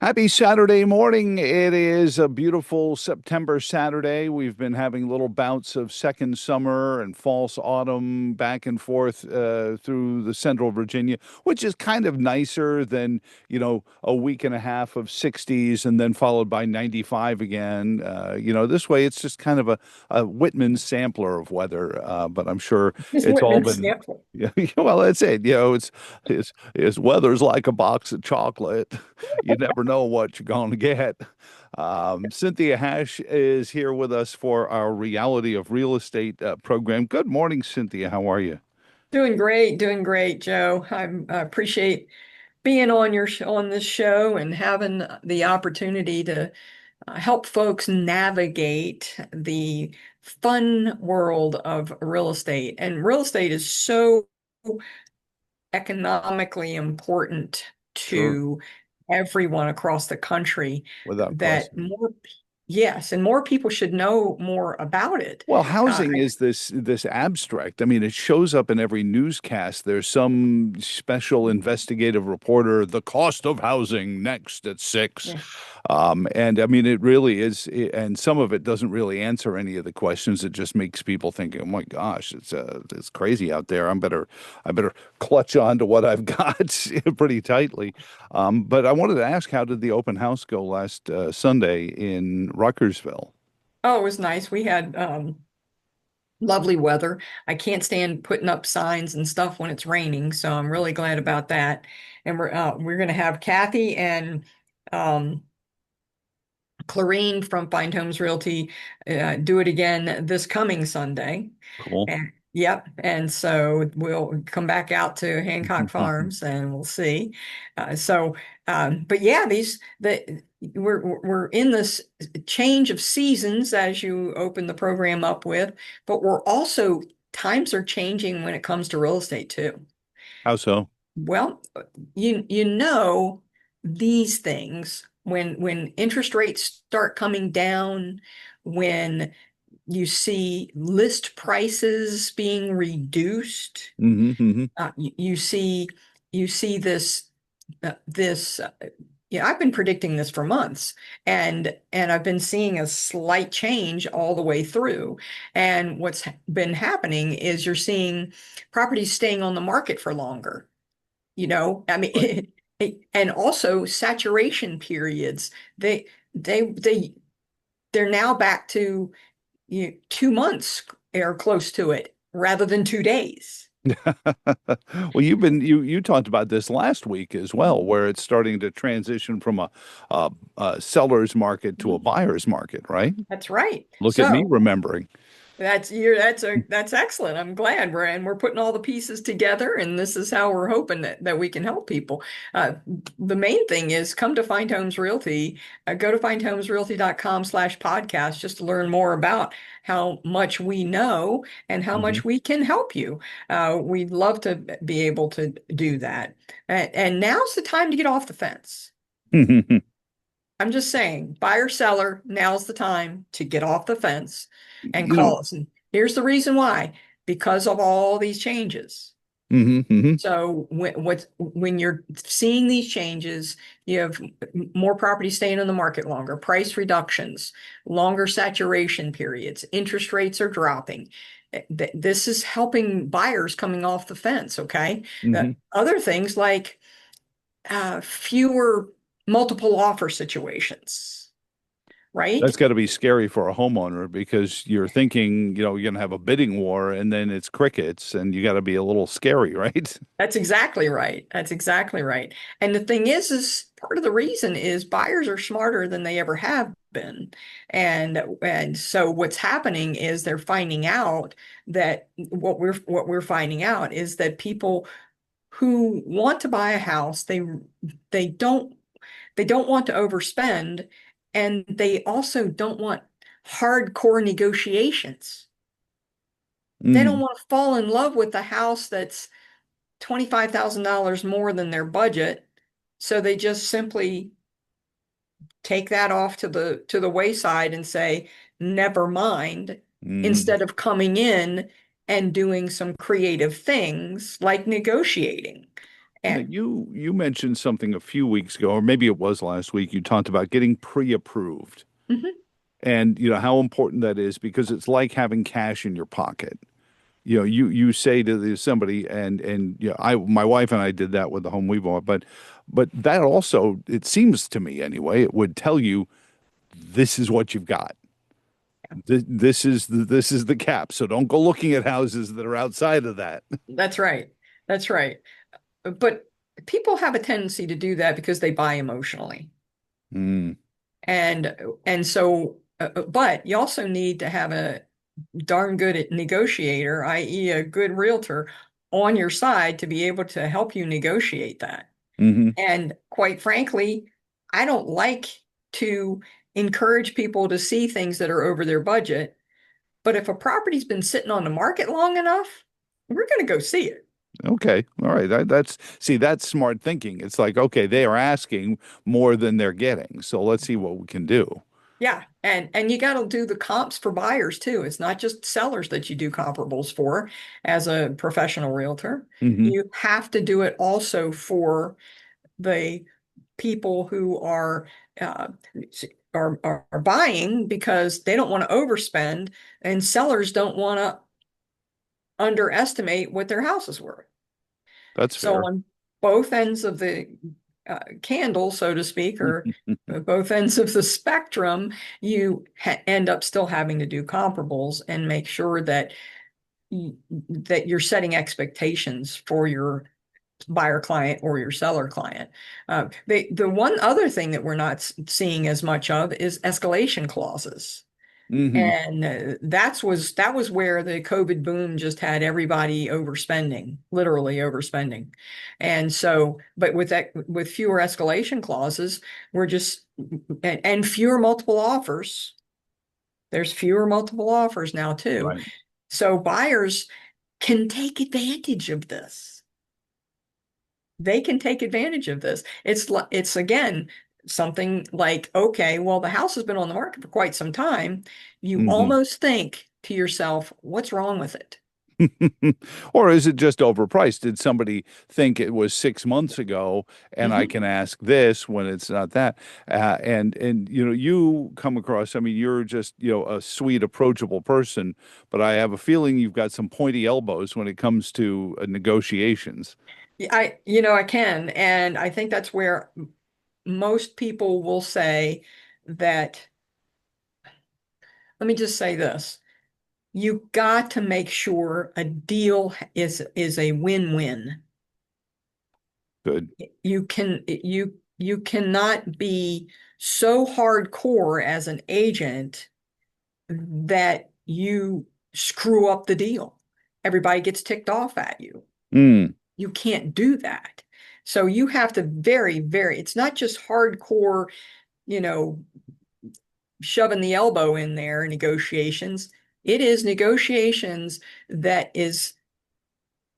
Happy Saturday morning. It is a beautiful September Saturday. We've been having little bouts of second summer and false autumn back and forth through the central Virginia, which is kind of nicer than, a week and a half of 60s and then followed by 95 again. This way it's just kind of a Whitman sampler of weather. But I'm sure Ms. it's all Whitman been, sample. yeah, well, that's it. It's weather's like a box of chocolate. You never know what you're going to get. Cynthia Hash is here with us for our Reality of Real Estate program. Good morning, Cynthia. How are you? Doing great, Joe. I appreciate being on on this show and having the opportunity to help folks navigate the fun world of real estate. And real estate is so economically important Sure, to everyone across the country without that question. yes, and more people should know more about it. Well, Uh, housing is this abstract. I mean, it shows up in every newscast. There's some special investigative reporter, the cost of housing next at 6. yeah. And I mean, it really is, and some of it doesn't really answer any of the questions. It just makes people think, "Oh my gosh, it's crazy out there. I better clutch on to what I've got pretty tightly." But I wanted to ask, how did the open house go last Sunday in Ruckersville? Oh, it was nice. We had lovely weather. I can't stand putting up signs and stuff when it's raining, so I'm really glad about that. And we're going to have Kathy and um, Clarine from Find Homes Realty do it again this coming Sunday. Cool. And yep, and so we'll come back out to Hancock Farms and we'll see. But yeah, we're in this change of seasons as you open the program up with, but we're also times are changing when it comes to real estate too. How so? Well, you know these things when interest rates start coming down, when you see list prices being reduced, Hmm. you see this this yeah, I've been predicting this for months and I've been seeing a slight change all the way through. And what's been happening is you're seeing properties staying on the market for longer. I Right. mean, and also saturation periods. They they they're now back to 2 months or close to it rather than 2 days. Well, you talked about this last week as well, where it's starting to transition from a seller's market to a Mhm. buyer's market, right? That's right. Look at me So remembering. that's excellent. I'm glad we're putting all the pieces together, and this is how we're hoping that we can help people. Uh, the main thing is come to Find Homes Realty. Go to findhomesrealty.com/podcast just to learn more about how much we know and how Hmm. much we can help you. We'd love to be able to do that. And now's the time to get off the fence. I'm just saying, buyer seller, now's the time to get off the fence and You know, call us. And here's the reason why, because of all these changes. hmm. So when you're seeing these changes, you have more property staying on the market longer, price reductions, longer saturation periods, interest rates are dropping. This is helping buyers coming off the fence, okay? Hmm. Other things like fewer multiple offer situations, right? That's got to be scary for a homeowner because you're thinking, you're going to have a bidding war and then it's crickets and you got to be a little scary, right? That's exactly right. That's exactly right. And the thing is part of the reason is buyers are smarter than they ever have been. And so what's happening is they're finding out that what we're finding out is that people who want to buy a house, they don't they don't want to overspend and they also don't want hardcore negotiations. They don't Hmm. want to fall in love with the house that's $25,000 more than their budget. So they just simply take that off to the wayside and say, never mind, Hmm. instead of coming in and doing some creative things like negotiating. Now, And you mentioned something a few weeks ago, or maybe it was last week. You talked about getting pre-approved, mhm, and how important that is because it's like having cash in your pocket. You say to somebody, and I my wife and I did that with the home we bought, but that also, it seems to me anyway, it would tell you this is what you've got. This is the cap. So don't go looking at houses that are outside of that. that's right. That's right. But people have a tendency to do that because they buy emotionally. Mm, And but you also need to have a darn good negotiator, i.e., a good realtor on your side to be able to help you negotiate that. hmm And quite frankly, I don't like to encourage people to see things that are over their budget. But if a property's been sitting on the market long enough, we're going to go see it. Okay. All right. That's smart thinking. It's like, okay, they are asking more than they're getting. So let's see what we can do. Yeah, and you got to do the comps for buyers too. It's not just sellers that you do comparables for as a professional realtor. Hmm You have to do it also for the people who uh, are buying because they don't want to overspend, and sellers don't want to underestimate what their house is worth. That's So fair. on both ends of the candle, so to speak, or both ends of the spectrum, you end up still having to do comparables and make sure that that you're setting expectations for your buyer client or your seller client. The one other thing that we're not seeing as much of is escalation clauses. hmm And that was where the COVID boom just had everybody overspending, literally overspending. And so, but with fewer escalation clauses, we're just and fewer multiple offers. There's fewer multiple offers now too. Right. So buyers can take advantage of this. They can take advantage of this. It's again something like, okay, well, the house has been on the market for quite some time. You hmm almost think to yourself, what's wrong with it? Or is it just overpriced? Did somebody think it was 6 months ago and I Mhm. can ask this when it's not that? And you come across, I mean, you're just, a sweet, approachable person, but I have a feeling you've got some pointy elbows when it comes to negotiations. I can, and I think that's where most people will say that, let me just say this. You got to make sure a deal is a win-win. Good. You cannot be so hardcore as an agent that you screw up the deal. Everybody gets ticked off at you. Mm, You can't do that. So you have to it's not just hardcore, you know, shoving the elbow in there negotiations. It is negotiations that is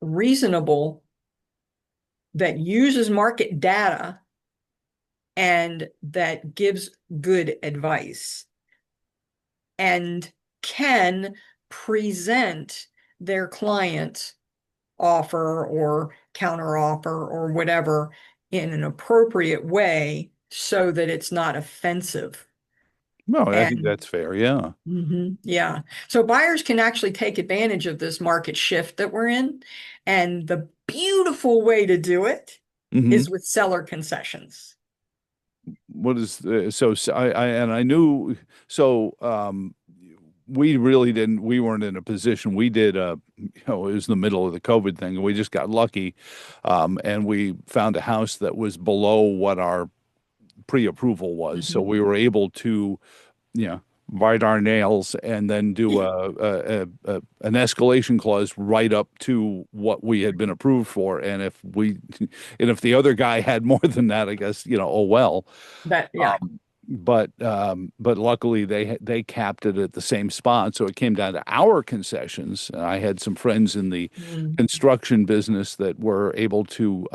reasonable, that uses market data and that gives good advice and can present their client offer or counter offer or whatever in an appropriate way so that it's not offensive. no, I think And that's fair. Yeah. yeah, so buyers can actually take advantage of this market shift that we're in. And the beautiful way to do it hmm is with seller concessions. What is so I knew so we really didn't we weren't in a position we did it was the middle of the COVID thing and we just got lucky and we found a house that was below what our pre-approval was, so Mhm. we were able to you know, bite our nails and then do an escalation clause right up to what we had been approved for. And if the other guy had more than that, I guess, oh well. Yeah. But luckily they capped it at the same spot, so it came down to our concessions. I had some friends in the Mm, construction business that were able to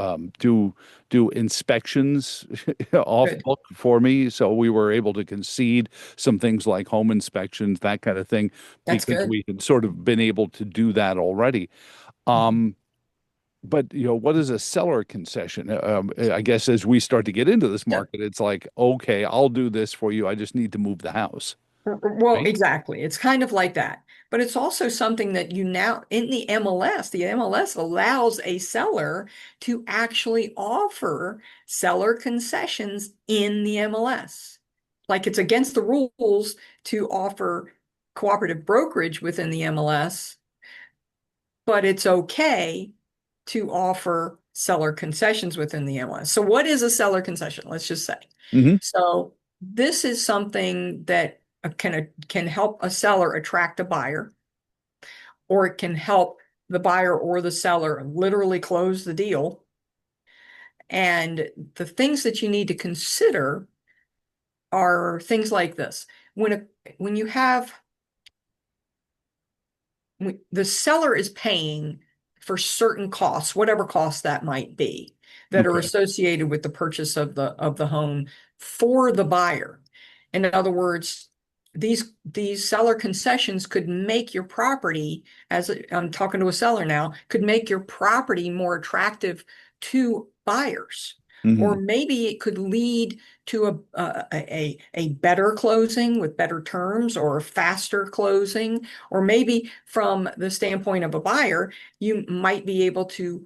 do inspections off good. book for me, so we were able to concede some things like home inspections, that kind of thing, That's because good. we had sort of been able to do that already. Um, but what is a seller concession? I guess as we start to get into this Yeah. market, it's like, okay, I'll do this for you. I just need to move the house, Well, right? exactly. It's kind of like that. But it's also something that you now in the MLS allows a seller to actually offer seller concessions in the MLS. Like it's against the rules to offer cooperative brokerage within the MLS, but it's okay to offer seller concessions within the MLS. So what is a seller concession? Let's just say. Hmm. So this is something that can help a seller attract a buyer, or it can help the buyer or the seller literally close the deal. And the things that you need to consider are things like this. When a, when you have the seller is paying for certain costs, whatever costs that might be, that are Okay. associated with the purchase of the home for the buyer. In other words, these seller concessions could make your property, I'm talking to a seller now, could make your property more attractive to buyers. Or Hmm. maybe it could lead to a better closing with better terms, or a faster closing, or maybe from the standpoint of a buyer, you might be able to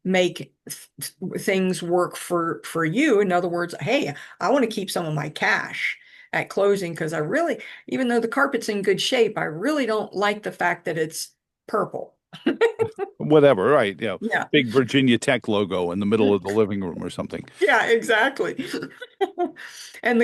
make things work for you. In other words, hey, I want to keep some of my cash at closing because I really, even though the carpet's in good shape, I really don't like the fact that it's purple. Whatever, right? Yeah. Big Virginia Tech logo in the middle of the living room or something. Yeah, exactly. And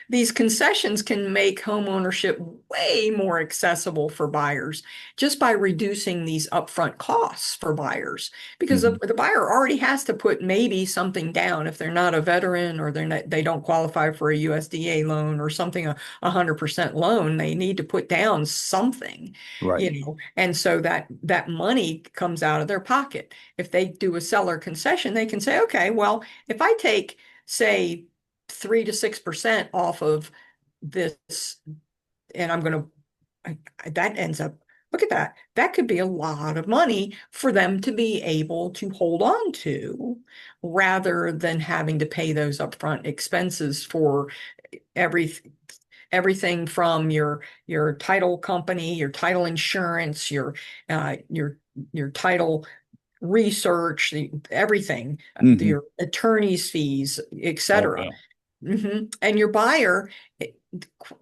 these concessions can make home ownership way more accessible for buyers just by reducing these upfront costs for buyers. Because Hmm. the buyer already has to put maybe something down if they're not a veteran, or they don't qualify for a USDA loan or something, a 100% loan. They need to put down something, Right. and so that money comes out of their pocket. If they do a seller concession, they can say, okay, well, if I take, say, 3 to 6% off of this, and I'm going to, that ends up, look at that. That could be a lot of money for them to be able to hold on to, rather than having to pay those upfront expenses for every everything from your title company, your title insurance, your title research, everything, Hmm. your attorney's fees, Oh, etc. yeah. And your buyer,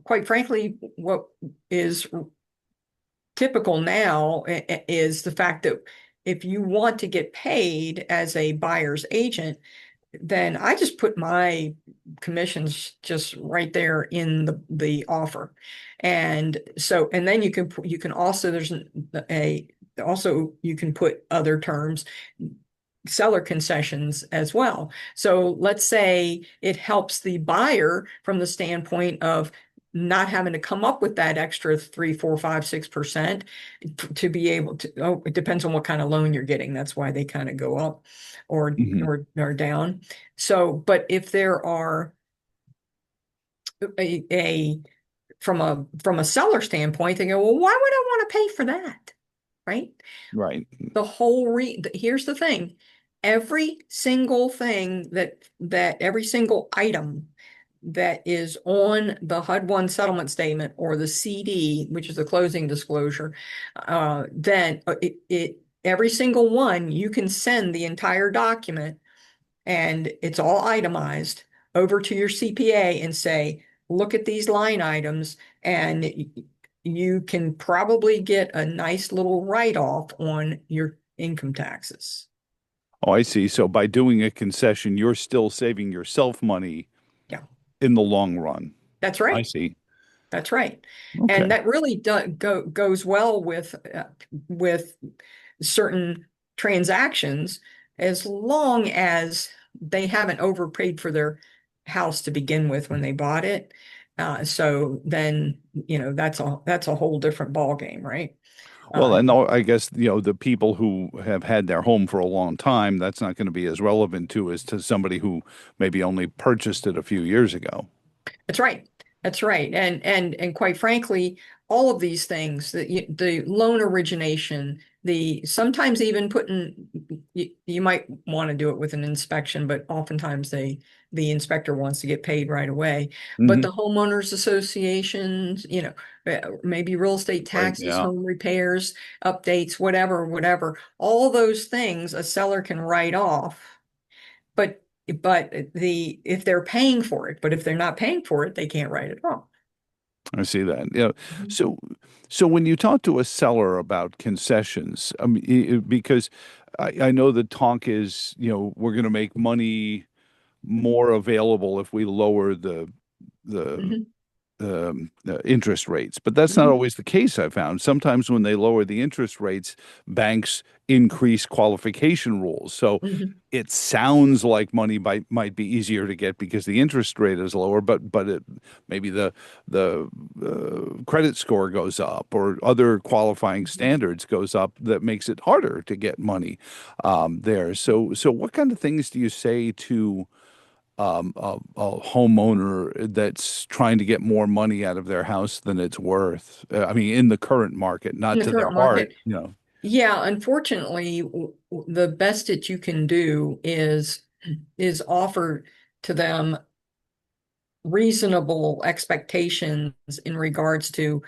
quite frankly, what is typical now is the fact that if you want to get paid as a buyer's agent, then I just put my commissions just right there in the offer. And so, and then you can also, a also you can put other terms, seller concessions as well. So let's say it helps the buyer from the standpoint of not having to come up with that extra 3, 4, 5, 6% to be able to, oh, it depends on what kind of loan you're getting. That's why they kind of go up or Hmm. or down. So, but if there are a from a seller standpoint, they go, well, why would I want to pay for that? Right? Right. Here's the thing. Every single thing that every single item that is on the HUD-1 settlement statement, or the CD, which is the closing disclosure, then every single one, you can send the entire document, and it's all itemized, over to your CPA and say, look at these line items, and you can probably get a nice little write-off on your income taxes. Oh, I see. So by doing a concession, you're still saving yourself money Yeah, in the long run. that's I right. see. That's right. And Okay. that really goes well with certain transactions, as long as they haven't overpaid for their house to begin with when they bought it. So then, that's a whole different ball game, right? Well, Uh, and I guess, the people who have had their home for a long time, that's not going to be as relevant to as to somebody who maybe only purchased it a few years ago. That's right. That's right. And quite frankly, all of these things, the loan origination, the sometimes even putting you might want to do it with an inspection, but oftentimes the inspector wants to get paid right away. But Hmm. the homeowners associations, maybe real estate Right. taxes, Yeah. home repairs, updates, whatever, all those things a seller can write off. But if they're paying for it, but if they're not paying for it, they can't write it off. I see that. Yeah. Mhm. So, so when you talk to a seller about concessions, I mean, because I know the talk is, we're going to make money more available if we lower the Mhm. interest rates. But that's not Mhm. always the case, I found. Sometimes when they lower the interest rates, banks increase qualification rules. So Mhm. it sounds like money might be easier to get because the interest rate is lower, but maybe the credit score goes up or other qualifying standards goes up that makes it harder to get money there. So what kind of things do you say to a homeowner that's trying to get more money out of their house than it's worth? I mean, in the current market, In not the to their current heart, market, yeah, unfortunately, the best that you can do is offer to them reasonable expectations in regards to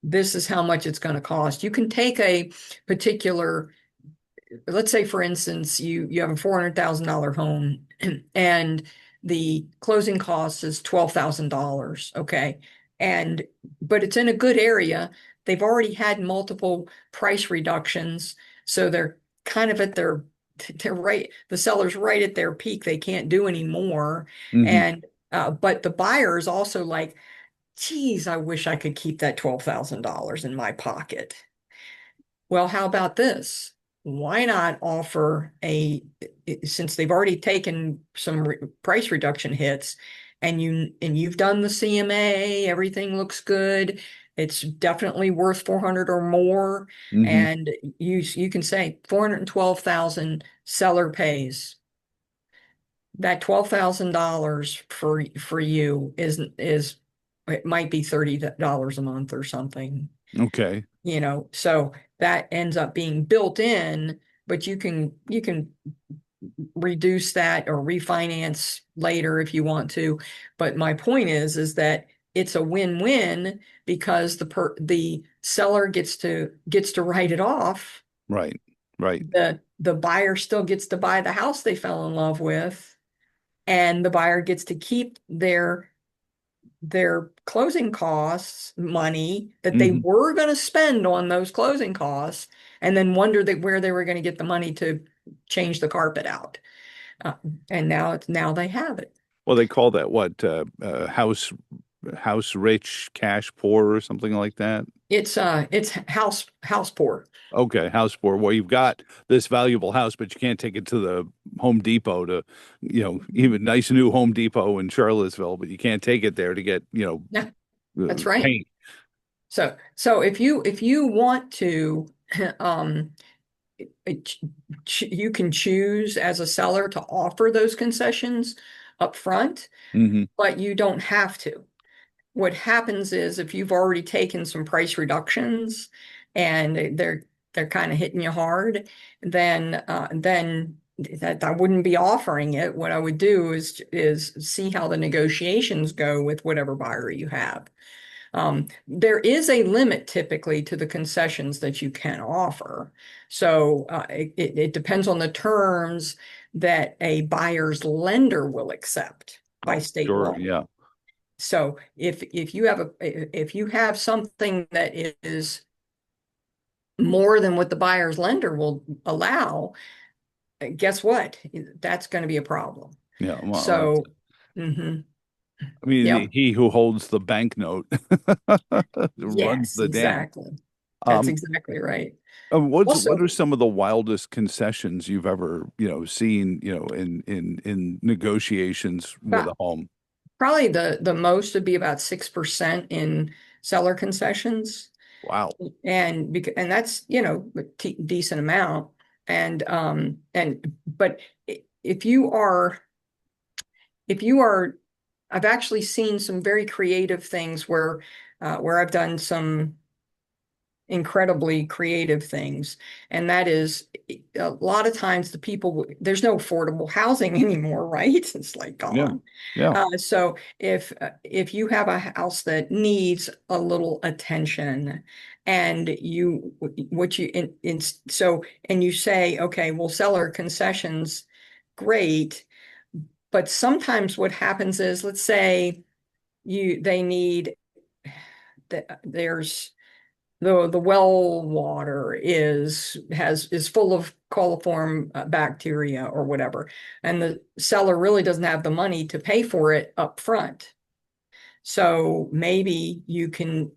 this is how much it's going to cost. You can take a particular, let's say for instance, you have a $400,000 home and the closing cost is $12,000, okay? And but it's in a good area. They've already had multiple price reductions, so they're kind of at they're right, the seller's right at their peak. They can't do any more. hmm And but the buyer is also like, geez, I wish I could keep that $12,000 in my pocket. Well, how about this? Why not offer since they've already taken some price reduction hits and you've done the CMA, everything looks good. It's definitely worth 400 or more. hmm And you can say 412,000 seller pays. That $12,000 for you is it might be $30 a month or something, Okay. so that ends up being built in, but you can reduce that or refinance later if you want to. But my point is that it's a win-win because the seller gets to write it off. Right. Right. The buyer still gets to buy the house they fell in love with, and the buyer gets to keep their closing costs money that they hmm were going to spend on those closing costs and then wonder that where they were going to get the money to change the carpet out. Uh, and now they have it. Well, they call that what? House rich, cash poor, or something like that. It's house poor. Okay, house poor. Well, you've got this valuable house, but you can't take it to the Home Depot to, even nice new Home Depot in Charlottesville, but you can't take it there to get, Yeah, that's right. paint. So if you want to um you can choose as a seller to offer those concessions up front, Hmm. but you don't have to. What happens is if you've already taken some price reductions and they're kind of hitting you hard, then that I wouldn't be offering it. What I would do is see how the negotiations go with whatever buyer you have. There is a limit typically to the concessions that you can offer. So it depends on the terms that a buyer's lender will accept by Oh, state sure. law. Yeah. So if you have something that is more than what the buyer's lender will allow, guess what? That's going to be a problem. Yeah. Well, So, mhm, I mean, yeah, he who holds the banknote runs yes, the dam. exactly. That's Um, exactly right. what Also, are some of the wildest concessions you've ever, seen, in negotiations with about a home? probably the most would be about 6% in seller concessions, Wow. and that's a decent amount. And but if you are if you are I've actually seen some very creative things where where I've done some incredibly creative things. And that is a lot of times the people, there's no affordable housing anymore, right? It's like Yeah. gone. Yeah. So if you have a house that needs a little attention and you what you in so and you say, okay, we'll sell our concessions, great. But sometimes what happens is, let's say they need there's the well water is full of coliform bacteria or whatever, and the seller really doesn't have the money to pay for it up front. So maybe you can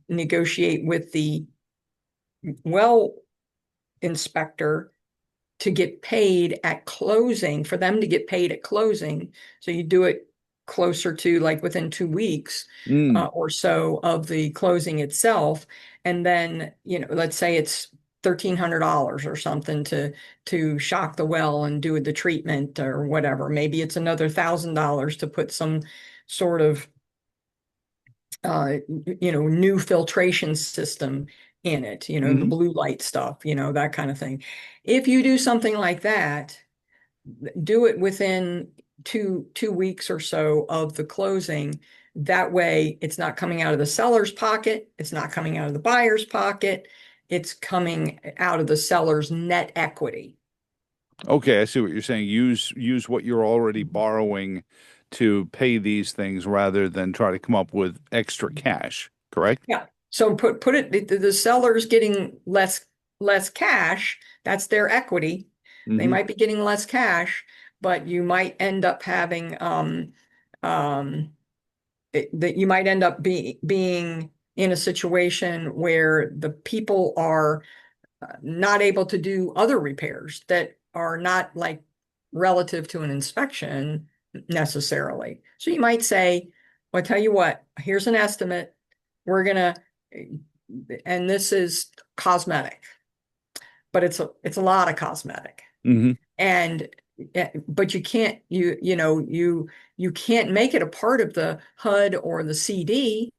negotiate with the well inspector to get paid at closing, for them to get paid at closing. So you do it closer to like within 2 weeks Mm. or so of the closing itself. And then, let's say it's $1,300 or something to shock the well and do the treatment or whatever. Maybe it's another $1,000 to put some sort of new filtration system in it, the Hmm. blue light stuff, that kind of thing. If you do something like that, do it within two weeks or so of the closing. That way, it's not coming out of the seller's pocket. It's not coming out of the buyer's pocket. It's coming out of the seller's net equity. Okay, I see what you're saying. Use what you're already borrowing to pay these things rather than try to come up with extra cash, correct? Yeah. So put it, the seller's getting less cash. That's their equity. They Hmm. might be getting less cash, but you might end up having um that you might end up being in a situation where the people are not able to do other repairs that are not like relative to an inspection necessarily. So you might say, well, I tell you what, here's an estimate. We're gonna, and this is cosmetic, but it's a lot of cosmetic. Hmm. And but you can't make it a part of the HUD or the CD,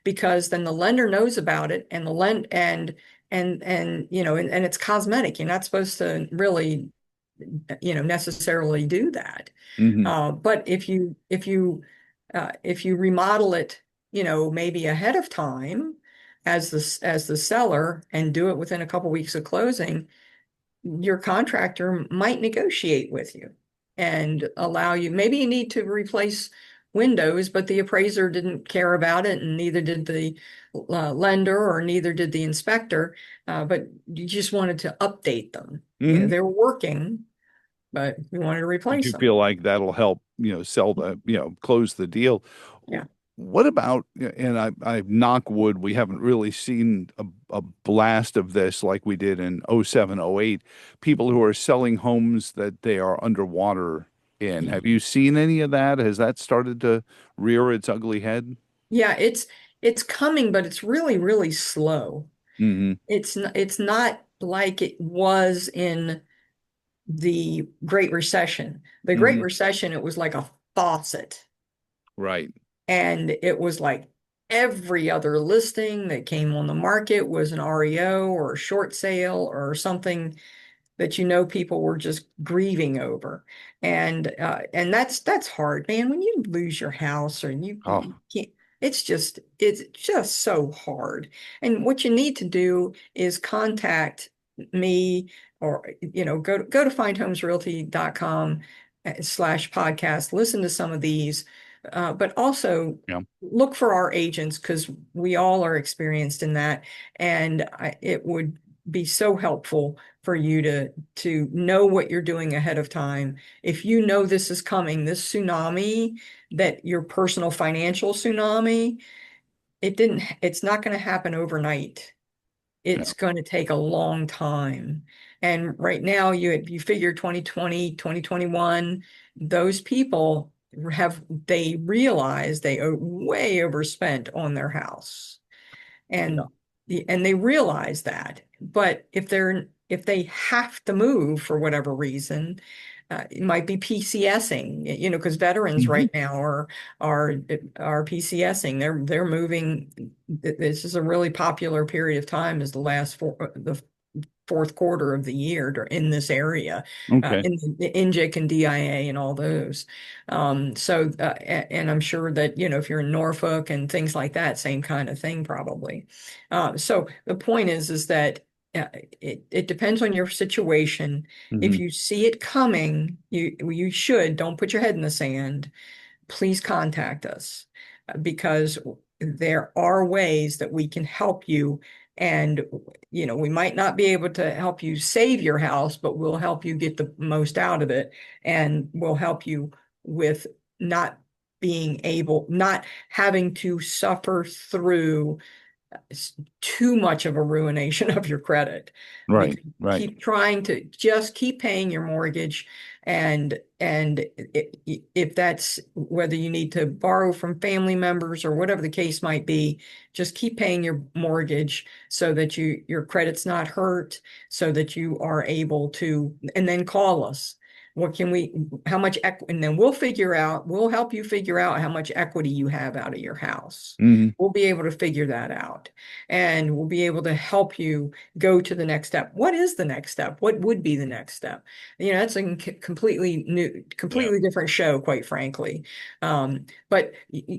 because then the lender knows about it, and the lend and it's cosmetic. You're not supposed to really necessarily do that. Hmm. But if you remodel it, maybe ahead of time as the seller, and do it within a couple weeks of closing, your contractor might negotiate with you and allow you. Maybe you need to replace windows, but the appraiser didn't care about it, and neither did the lender, or neither did the inspector. But you just wanted to update them. Hmm. They were working, but you wanted to But replace you them. feel like that'll help, sell close the deal. Yeah. What about, and I knock wood, we haven't really seen a blast of this like we did in '07, '08. People who are selling homes that they are underwater in. Have you seen any of that? Has that started to rear its ugly head? Yeah, it's coming, but it's really, really slow. Hmm. It's not like it was in the Great Recession. The Great Hmm. Recession, it was like a faucet. Right. And it was like every other listing that came on the market was an REO or a short sale or something that people were just grieving over. And that's hard, man. When you lose your house, or Oh. you can't, it's just so hard. And what you need to do is contact me, or go to findhomesrealty.com/podcast, listen to some of these, but also Yeah. look for our agents, because we all are experienced in that. And it would be so helpful for you to know what you're doing ahead of time. If you know this is coming, this tsunami, that your personal financial tsunami, it's not going to happen overnight. Yeah. It's going to take a long time. And right now, you figure 2020, 2021, those people they realize they way overspent on their house, Yeah. and they realize that. But if they have to move for whatever reason, it might be PCSing, because veterans Hmm. right now are are PCSing. They're moving. This is a really popular period of time, is the fourth quarter of the year in this area, Okay. in the NJIC and DIA and all those. And I'm sure that, if you're in Norfolk and things like that, same kind of thing probably. So the point is that it depends on your situation. If Hmm. you see it coming, you should, don't put your head in the sand. Please contact us, because there are ways that we can help you. And, we might not be able to help you save your house, but we'll help you get the most out of it. And we'll help you with not not having to suffer through too much of a ruination of your credit, Right. because Right. just keep paying your mortgage. And if that's whether you need to borrow from family members or whatever the case might be, just keep paying your mortgage so that your credit's not hurt, so that you are able to, and then call us. How much equity, and then we'll help you figure out how much equity you have out of your house. Hmm. We'll be able to figure that out, and we'll be able to help you go to the next step. What is the next step? What would be the next step? That's a completely new, Yeah. completely different show, quite frankly. But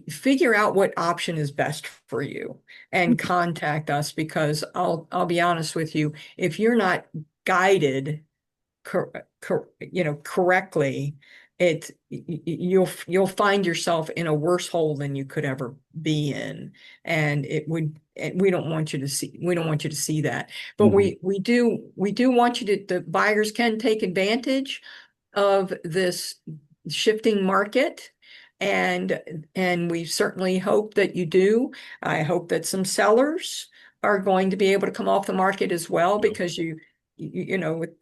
figure out what option is best for you and contact us, because I'll be honest with you, if you're not guided correctly, you'll find yourself in a worse hole than you could ever be in. And we don't want you to see that. But Hmm. we do want the buyers can take advantage of this shifting market. And we certainly hope that you do. I hope that some sellers are going to be able to come off the market as well, because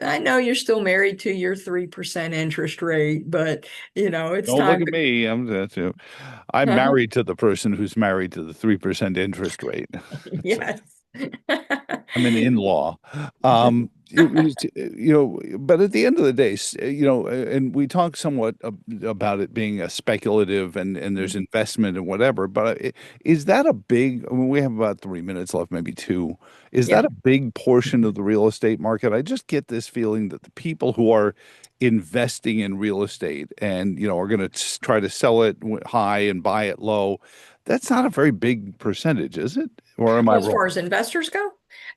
I know you're still married to your 3% interest rate, but it's Don't look time at me. I'm to, married to the person who's married to the 3% interest rate. So yes. I'm an in-law. But at the end of the day, and we talk somewhat about it being a speculative and there's investment and whatever, but is that a big, I mean, we have about 3 minutes left, maybe two. Is that Yeah. a big portion of the real estate market? I just get this feeling that the people who are investing in real estate and, are going to try to sell it high and buy it low, that's not a very big percentage, is it? Or am I Well, as far wrong? as investors go,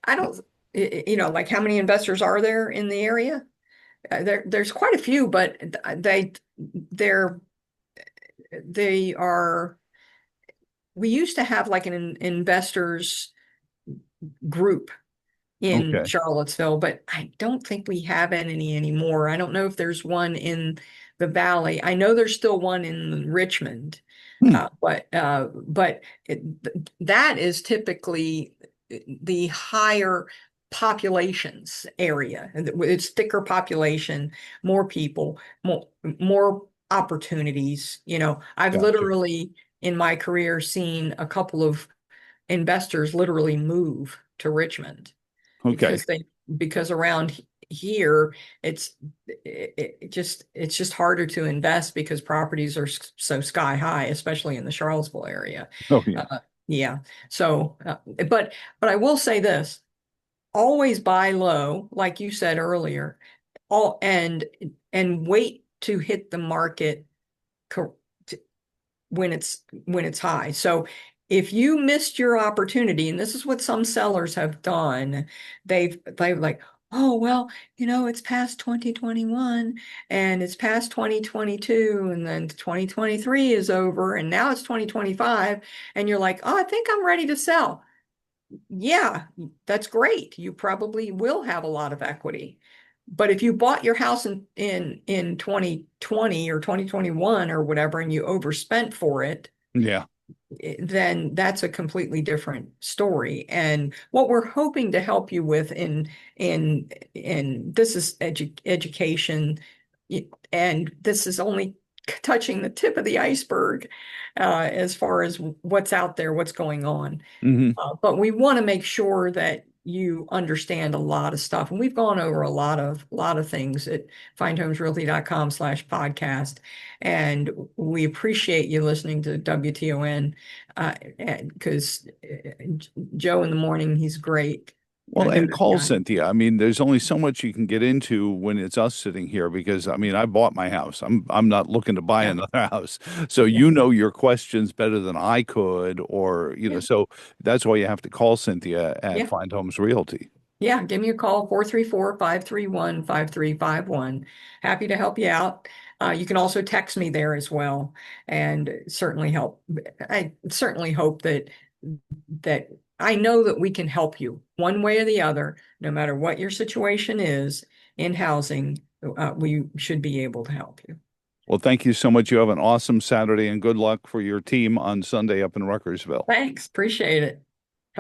I don't, like, how many investors are there in the area? There's quite a few, but they're, they are, we used to have like an investors group in Okay. Charlottesville, but I don't think we have any anymore. I don't know if there's one in the Valley. I know there's still one in Richmond, Hmm. that is typically the higher populations area. And it's thicker population, more people, more opportunities. I've Gotcha. literally in my career seen a couple of investors literally move to Richmond, Okay. because around here it's just harder to invest, because properties are so sky high, especially in the Charlottesville area. Oh, yeah. Yeah. So, but I will say this: always buy low, like you said earlier, all and wait to hit the market when it's high. So if you missed your opportunity, and this is what some sellers have done, they've like, oh well, it's past 2021 and it's past 2022, and then 2023 is over and now it's 2025, and you're like, oh, I think I'm ready to sell. Yeah, that's great. You probably will have a lot of equity. But if you bought your house in 2020 or 2021 or whatever, and you overspent for it, Yeah. then that's a completely different story. And what we're hoping to help you with in this is education, and this is only touching the tip of the iceberg, as far as what's out there, what's going on. Hmm. But we want to make sure that you understand a lot of stuff. And we've gone over a lot of things at findhomesrealty.com/podcast. And we appreciate you listening to WTON, because Joe in the morning, he's great. I Well, know and this call guy. Cynthia. I mean, there's only so much you can get into when it's us sitting here because I mean, I bought my house. I'm not looking to buy Yeah, another house. So yeah, you know your questions better than I could, or yeah, so that's why you have to call Cynthia at yeah. Find Homes Realty. Yeah, give me a call, 434-531-5351. Happy to help you out. You can also text me there as well, and certainly help. I certainly hope that I know that we can help you one way or the other, no matter what your situation is in housing. We should be able to help you. Well, thank you so much. You have an awesome Saturday and good luck for your team on Sunday up in Ruckersville. Thanks, appreciate it.